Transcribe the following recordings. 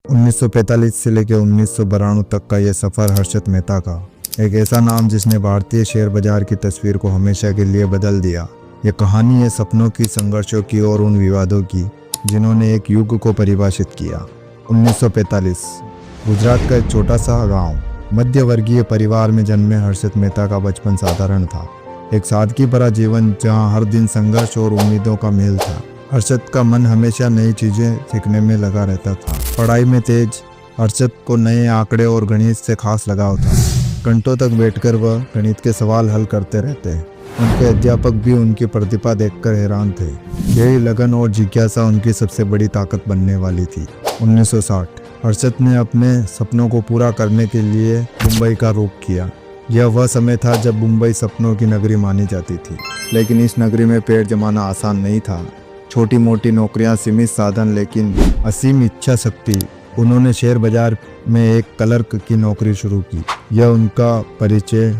1945 से लेकर 1992 तक का यह सफ़र हर्षद मेहता का एक ऐसा नाम जिसने भारतीय शेयर बाजार की तस्वीर को हमेशा के लिए बदल दिया। ये कहानी है सपनों की, संघर्षों की और उन विवादों की जिन्होंने एक युग को परिभाषित किया। 1945 गुजरात का एक छोटा सा गांव। मध्य वर्गीय परिवार में जन्मे हर्षद मेहता का बचपन साधारण था। एक सादगी भरा जीवन जहां हर दिन संघर्ष और उम्मीदों का मेल था। हर्षद का मन हमेशा नई चीज़ें सीखने में लगा रहता था। पढ़ाई में तेज, हर्षद को नए आंकड़े और गणित से खास लगाव था। घंटों तक बैठकर वह गणित के सवाल हल करते रहते। उनके अध्यापक भी उनकी प्रतिभा देखकर हैरान थे। यही लगन और जिज्ञासा उनकी सबसे बड़ी ताकत बनने वाली थी। 1960 हर्षद ने अपने सपनों को पूरा करने के लिए मुंबई का रुख किया। यह वह समय था जब मुंबई सपनों की नगरी मानी जाती थी, लेकिन इस नगरी में पैर जमाना आसान नहीं था। छोटी मोटी नौकरियां, सीमित साधन, लेकिन असीम इच्छा शक्ति। उन्होंने शेयर बाजार में एक क्लर्क की नौकरी शुरू की। यह उनका परिचय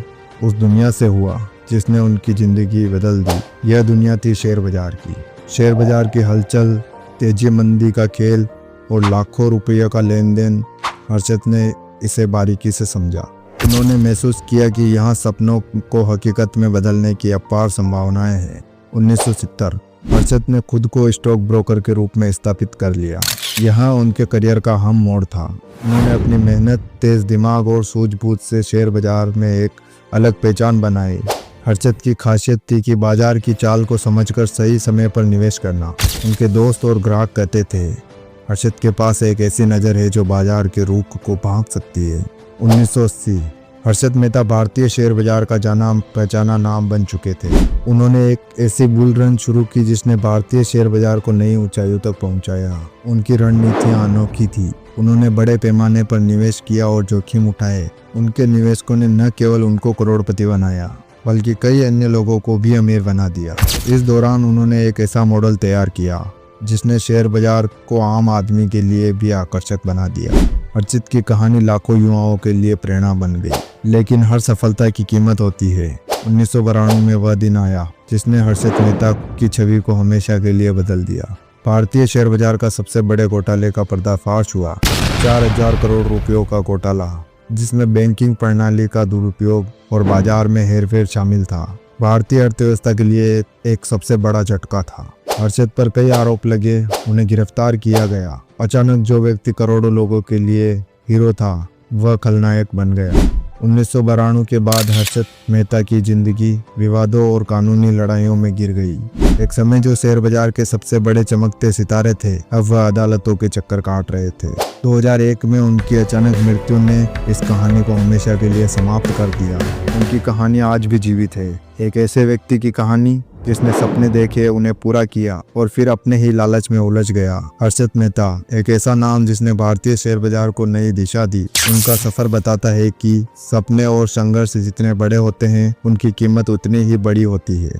उस दुनिया से हुआ जिसने उनकी ज़िंदगी बदल दी। यह दुनिया थी शेयर बाजार की। शेयर बाजार की हलचल, तेजी मंदी का खेल और लाखों रुपयों का लेन देन। हर्षद ने इसे बारीकी से समझा। उन्होंने महसूस किया कि यहाँ सपनों को हकीकत में बदलने की अपार संभावनाएं हैं। 1970 हर्षद ने खुद को स्टॉक ब्रोकर के रूप में स्थापित कर लिया। यहाँ उनके करियर का अहम मोड़ था। उन्होंने अपनी मेहनत, तेज दिमाग और सूझबूझ से शेयर बाजार में एक अलग पहचान बनाई। हर्षद की खासियत थी कि बाजार की चाल को समझकर सही समय पर निवेश करना। उनके दोस्त और ग्राहक कहते थे, हर्षद के पास एक ऐसी नज़र है जो बाजार के रुख को भांप सकती है। 1980 हर्षद मेहता भारतीय शेयर बाजार का जाना पहचाना नाम बन चुके थे। उन्होंने एक ऐसी बुल रन शुरू की जिसने भारतीय शेयर बाजार को नई ऊंचाइयों तक पहुंचाया। उनकी रणनीतियां अनोखी थी। उन्होंने बड़े पैमाने पर निवेश किया और जोखिम उठाए। उनके निवेशकों ने न केवल उनको करोड़पति बनाया, बल्कि कई अन्य लोगों को भी अमीर बना दिया। इस दौरान उन्होंने एक ऐसा मॉडल तैयार किया जिसने शेयर बाजार को आम आदमी के लिए भी आकर्षक बना दिया। हर्षद की कहानी लाखों युवाओं के लिए प्रेरणा बन गई, लेकिन हर सफलता की कीमत होती है। 1992 में वह दिन आया जिसने हर्षद मेहता की छवि को हमेशा के लिए बदल दिया। भारतीय शेयर बाजार का सबसे बड़े घोटाले का पर्दाफाश हुआ। 4000 करोड़ रुपयों का घोटाला, जिसमें बैंकिंग प्रणाली का दुरुपयोग और बाजार में हेरफेर शामिल था, भारतीय अर्थव्यवस्था के लिए एक सबसे बड़ा झटका था। हर्षद पर कई आरोप लगे, उन्हें गिरफ्तार किया गया। अचानक जो व्यक्ति करोड़ों लोगों के लिए हीरो था, वह खलनायक बन गया। 1992 के बाद हर्षद मेहता की जिंदगी विवादों और कानूनी लड़ाइयों में गिर गई। एक समय जो शेयर बाजार के सबसे बड़े चमकते सितारे थे, अब वह अदालतों के चक्कर काट रहे थे। 2001 में उनकी अचानक मृत्यु ने इस कहानी को हमेशा के लिए समाप्त कर दिया। उनकी कहानी आज भी जीवित है, एक ऐसे व्यक्ति की कहानी जिसने सपने देखे, उन्हें पूरा किया और फिर अपने ही लालच में उलझ गया। हर्षद मेहता एक ऐसा नाम जिसने भारतीय शेयर बाजार को नई दिशा दी। उनका सफर बताता है कि सपने और संघर्ष जितने बड़े होते हैं, उनकी कीमत उतनी ही बड़ी होती है।